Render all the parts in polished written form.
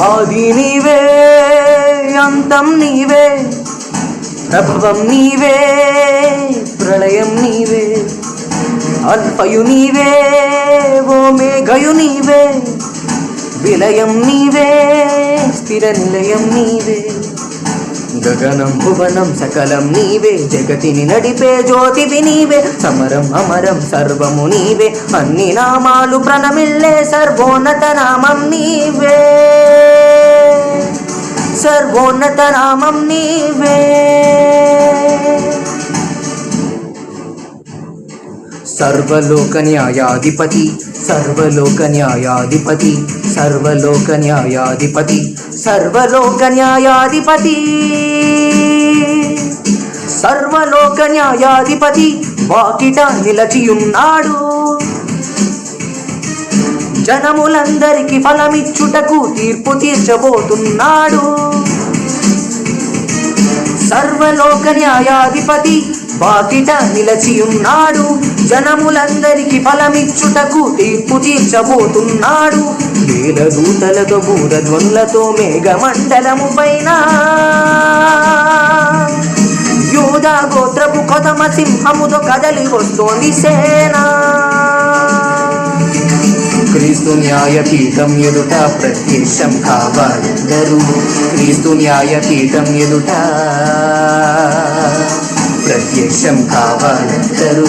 ఆది నీవే, అంతం నీవే, ప్రభవం నీవే, ప్రళయం నీవే, అల్పయు నీవే, ఓమేఘయు నీవే, విలయం నీవే, స్థిర నిలయం నీవే, గగనం భువనం సకలం నీవే, జగతిని నడిపే జ్యోతివి నీవే, సమరం అమరం సర్వము నీవే, అన్ని నామాలు ప్రణమిల్లే సర్వోన్నత నామం నీవే, సర్వోన్నత నామం నీవే. సర్వలోక న్యాయాధిపతి, సర్వలోక న్యాయాధిపతి, సర్వలోక న్యాయాధిపతి, సర్వలోక న్యాయాధిపతి, సర్వలోక న్యాయాధిపతి వాకిట నిలచియున్నాడు, జనములందరికి ఫలమిచ్చుటకు తీర్పు తీర్చబోతున్నాడు. సర్వలోక న్యాయాధిపతి వాకిట నిలచియున్నాడు, జనములందరికి ఫలమిచ్చుటకు తీర్పు తీర్చబోతున్నాడు. వేల దూతలతో బూరధ్వనులతో మేఘమండలము పైన యూదా గోత్రపు కొదమ సింహముతో కదలి వస్తోంది సేన. క్రీస్తు న్యాయపీఠం ఎదుట ప్రత్యక్షం కావాలందరూ, క్రీస్తు న్యాయపీఠం ఎదుట ప్రత్యక్షం కావాలందరూ.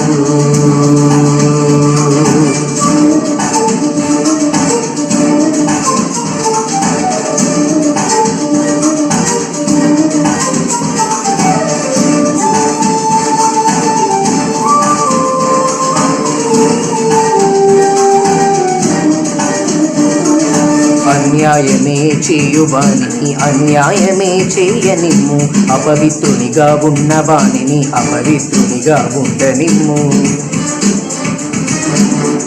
అన్యాయమే చేయువానిని అన్యాయమే చేయనిమ్ము, అపవిత్రునిగా ఉన్నవానిని అపవిత్రునిగా ఉండనిమ్ము,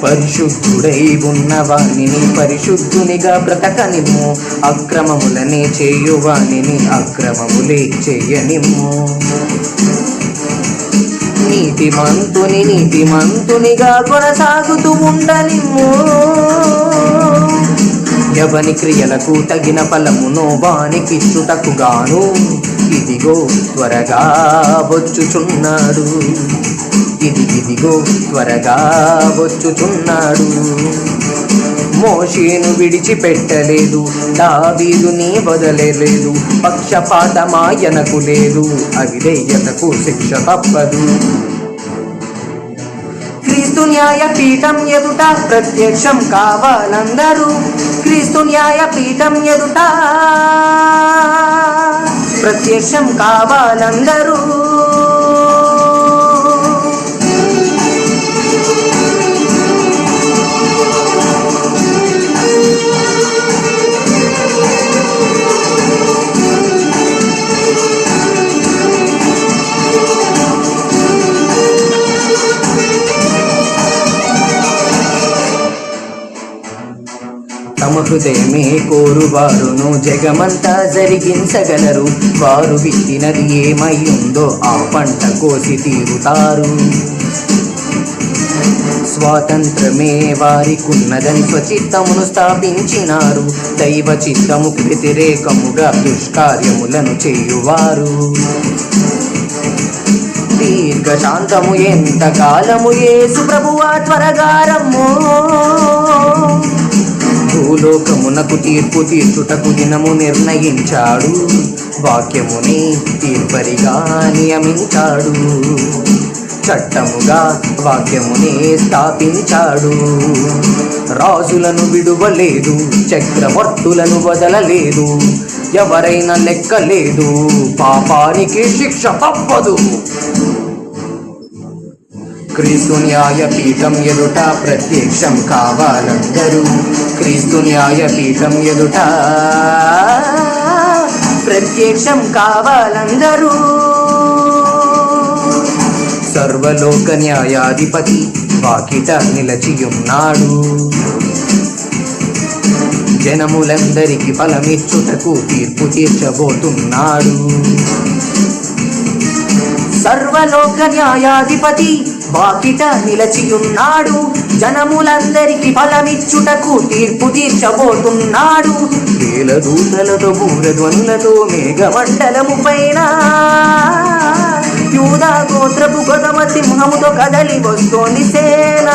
పరిశుద్ధుడై ఉన్నవానిని పరిశుద్ధునిగా బ్రతకనిమ్ము, అక్రమములనే చేయువానిని అక్రమములే చేయనిమ్ము, నీతిమంతుని నీతిమంతునిగా కొనసాగుతూ ఉండనిమ్ము, ఎవని క్రియలకు తగిన ఫలమును వానికిచ్చుటకు గాను ఇదిగో త్వరగా వచ్చుచున్నాడు, ఇదిగో త్వరగా వచ్చుచున్నాడు. మోషేను విడిచిపెట్టలేదు, దావీదుని వదలలేదు, పక్షపాతమాయనకు లేదు, అవిధేయతకు శిక్ష తప్పదు. క్రీస్తు న్యాయపీఠం ఎదుట ప్రత్యక్షం కావాలందరూ, క్రీస్తు న్యాయపీఠం ఎదుట ప్రత్యక్షం కావాలందరూ. తమ హృదయమే కోరువారును జగమంతా జరిగించగలరు, వారు విత్తినది ఏమై ఉందో ఆ పంట కోసి తీరుతారు. స్వాతంత్రమే వారికున్నదని స్వచిత్తమును స్థాపించినారు, దైవ చిత్తముకు వ్యతిరేకముగా దుష్కార్యములను చేయువారు. దీర్ఘశాంతము ఎంత కాలము యేసు ప్రభువా త్వరగా రమ్ము, భూలోకమునకు తీర్పు తీర్చుటకు దినము నిర్ణయించాడు, వాక్యముని తీర్పరిగా నియమించాడు, చట్టముగా వాక్యముని స్థాపించాడు. రాజులను విడువలేదు, చక్రవర్తులను వదలలేదు, ఎవరైనా లెక్కలేదు, పాపానికి శిక్ష తప్పదు. క్రీస్తు న్యాయపీఠం ఎదుట ప్రత్యక్షం కావాలందరూ, క్రీస్తు న్యాయపీఠం ఎదుట ప్రత్యక్షం కావాలందరూ. సర్వలోక న్యాయాధిపతి వాకిట నిలచియున్నాడు, జనములందరికి ఫలమిచ్చుటకు తీర్పు తీర్చబోతున్నాడు. సర్వలోక న్యాయాధిపతి వాకిట నిలచియున్నాడు, జనములందరికి ఫలమిచ్చుటకు తీర్పు తీర్చబోతున్నాడు. వేల దూతలతో బూరధ్వనులతో మేఘమండలము పైన యూదా గోత్రపు గొదమ సింహముతో కదలి వస్తోంది సేన.